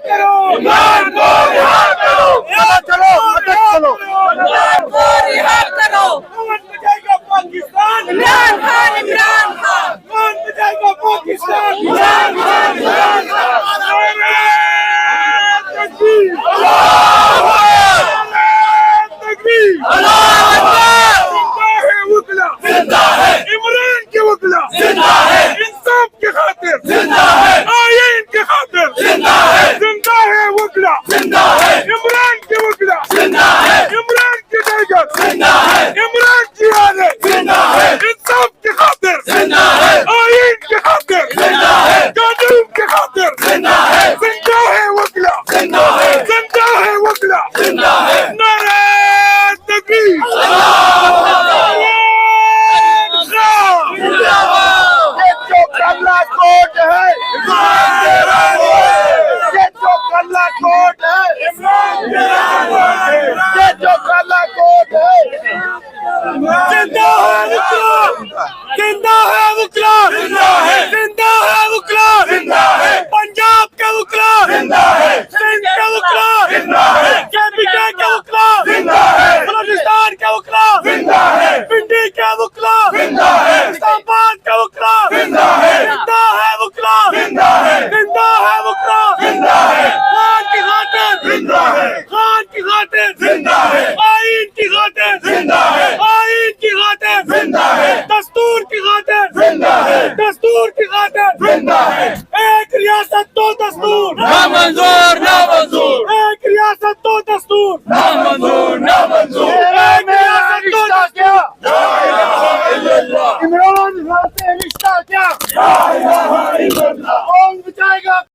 کرو عمران کو رہا کرو چلو چلو عمران کو رہا کرو کون بچائے گا پاکستان عمران خان عمران خان کون بچائے گا پاکستان عمران خان عمران خان تکبیر تکبیر زندہ ہے عمران کے وکلا زندہ ہے انصاف کی خاطر زندہ ہے آئین کی خاطر زندہ ہے زندہ ہے وکلا زندہ ہے عمران کے وکلا زندہ ہے عمران کی درجت زندہ ہے عمران کی عادت زندہ ہے انصاف کی خاطر زندہ ہے آئین کی خاطر زندہ ہے قانون کی خاطر زندہ ہے زندہ ہے وکلا زندہ ہے زندہ ہے وکلا زندہ ہے نعرہ تکبیر یہ جو کلا کوٹ ہے یہ جو کلا کوٹ ہے یہ جو کلا کوٹ ہے زندہ ہے وکلا زندہ ہے وکلا زندہ ہے زندہ ہے وکلا زندہ ہے پنجاب کے وکلا زندہ ہے سندھ کے وکلا زندہ ہے KPK کے وکلا زندہ ہے بلوچستان کے وکلا زندہ ہے پنڈی کے وکلا زندہ ہے اسلام آباد کے وکلا زندہ ہے زندہ ہے وکلا زندہ ہے زندہ ہے وکلا زندہ ہے خان کی خاطر زندہ ہے خان کی خاطر زندہ ہے آئین کی خاطر زندہ ہے آئین کی خاطر زندہ ہے دستور کی خاطر زندہ ہے دستور کی خاطر زندہ ہے ایک ریاست دو دستور نامنظور